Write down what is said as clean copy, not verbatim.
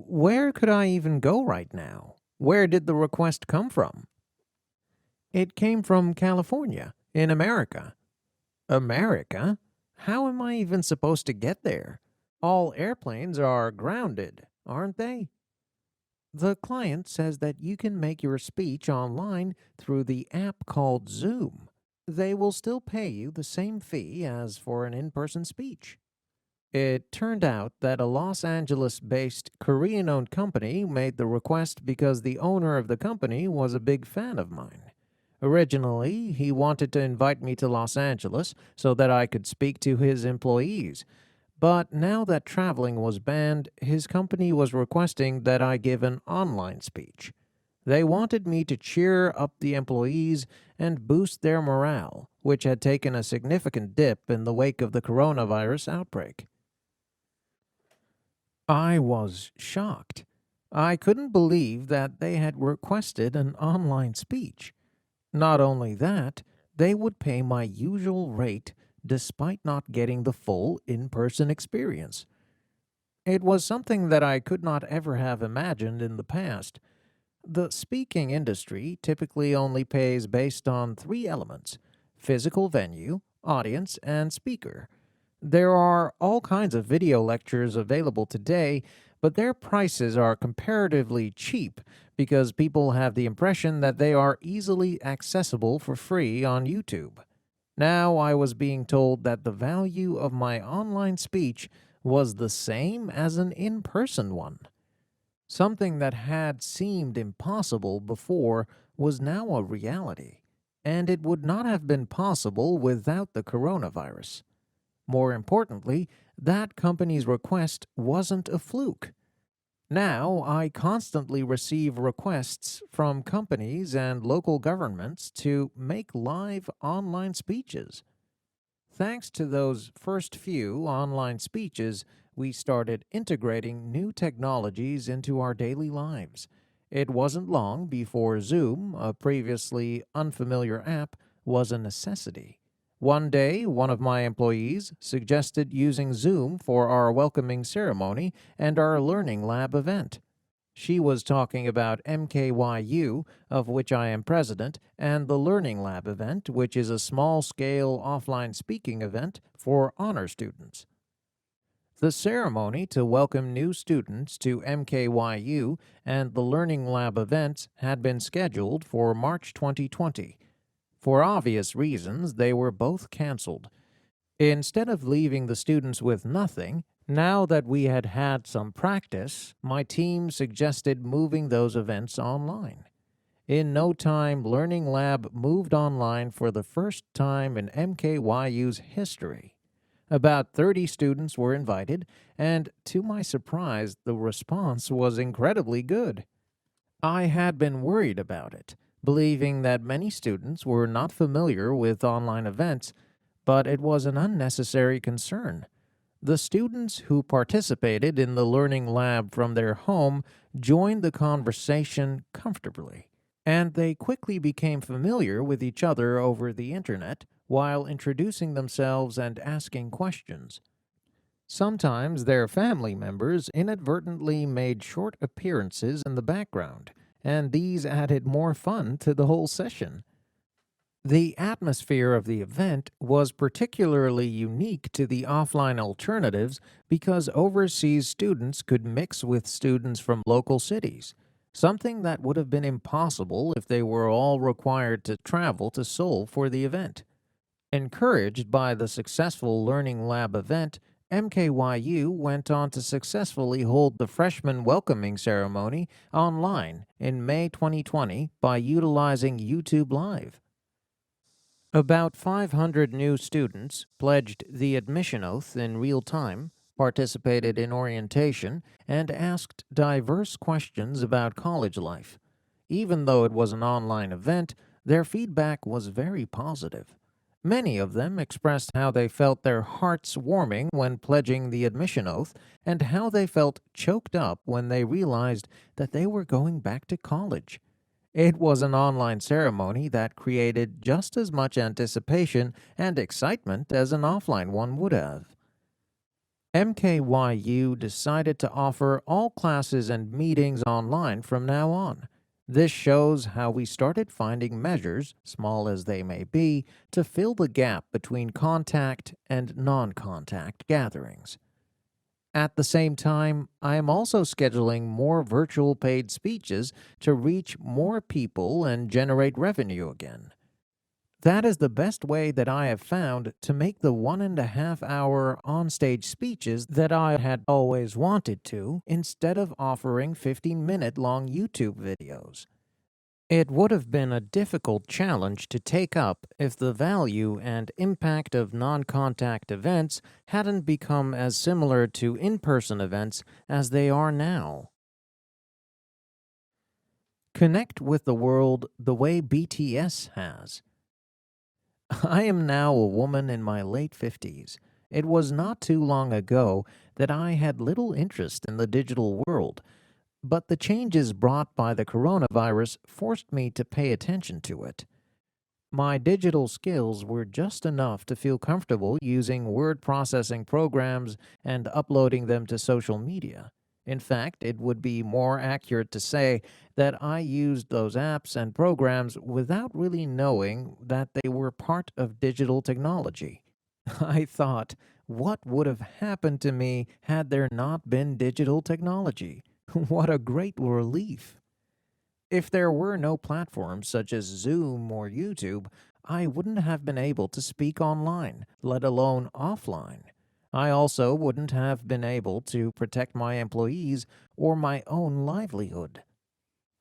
Where could I even go right now? Where did the request come from? It came from California, in America. America? How am I even supposed to get there? All airplanes are grounded, aren't they? The client says that you can make your speech online through the app called Zoom. They will still pay you the same fee as for an in-person speech. It turned out that a Los Angeles-based Korean-owned company made the request because the owner of the company was a big fan of mine. Originally, he wanted to invite me to Los Angeles so that I could speak to his employees. But now that traveling was banned, his company was requesting that I give an online speech. They wanted me to cheer up the employees and boost their morale, which had taken a significant dip in the wake of the coronavirus outbreak. I was shocked. I couldn't believe that they had requested an online speech. Not only that, they would pay my usual rate despite not getting the full in-person experience. It was something that I could not ever have imagined in the past. The speaking industry typically only pays based on three elements: physical venue, audience, and speaker. There are all kinds of video lectures available today, but their prices are comparatively cheap because people have the impression that they are easily accessible for free on YouTube. Now I was being told that the value of my online speech was the same as an in-person one. Something that had seemed impossible before was now a reality, and it would not have been possible without the coronavirus. More importantly, that company's request wasn't a fluke. Now, I constantly receive requests from companies and local governments to make live online speeches. Thanks to those first few online speeches, we started integrating new technologies into our daily lives. It wasn't long before Zoom, a previously unfamiliar app, was a necessity. One day, one of my employees suggested using Zoom for our welcoming ceremony and our Learning Lab event. She was talking about MKYU, of which I am president, and the Learning Lab event, which is a small-scale offline speaking event for honor students. The ceremony to welcome new students to MKYU and the Learning Lab events had been scheduled for March 2020. For obvious reasons, they were both canceled. Instead of leaving the students with nothing, now that we had had some practice, my team suggested moving those events online. In no time, Learning Lab moved online for the first time in MKYU's history. About 30 students were invited, and to my surprise, the response was incredibly good. I had been worried about it, believing that many students were not familiar with online events, but it was an unnecessary concern. The students who participated in the Learning Lab from their home joined the conversation comfortably, and they quickly became familiar with each other over the internet while introducing themselves and asking questions. Sometimes their family members inadvertently made short appearances in the background, and these added more fun to the whole session. The atmosphere of the event was particularly unique to the offline alternatives because overseas students could mix with students from local cities, something that would have been impossible if they were all required to travel to Seoul for the event. Encouraged by the successful Learning Lab event, MKYU went on to successfully hold the freshman welcoming ceremony online in May 2020 by utilizing YouTube Live. About 500 new students pledged the admission oath in real time, participated in orientation, and asked diverse questions about college life. Even though it was an online event, their feedback was very positive. Many of them expressed how they felt their hearts warming when pledging the admission oath and how they felt choked up when they realized that they were going back to college. It was an online ceremony that created just as much anticipation and excitement as an offline one would have. MKYU decided to offer all classes and meetings online from now on. This shows how we started finding measures, small as they may be, to fill the gap between contact and non-contact gatherings. At the same time, I am also scheduling more virtual paid speeches to reach more people and generate revenue again. That is the best way that I have found to make the 1.5-hour onstage speeches that I had always wanted to, instead of offering 15-minute long YouTube videos. It would have been a difficult challenge to take up if the value and impact of non-contact events hadn't become as similar to in-person events as they are now. Connect with the world the way BTS has. I am now a woman in my late 50s. It was not too long ago that I had little interest in the digital world, but the changes brought by the coronavirus forced me to pay attention to it. My digital skills were just enough to feel comfortable using word processing programs and uploading them to social media. In fact, it would be more accurate to say that I used those apps and programs without really knowing that they were part of digital technology. I thought, what would have happened to me had there not been digital technology? What a great relief! If there were no platforms such as Zoom or YouTube, I wouldn't have been able to speak online, let alone offline. I also wouldn't have been able to protect my employees or my own livelihood.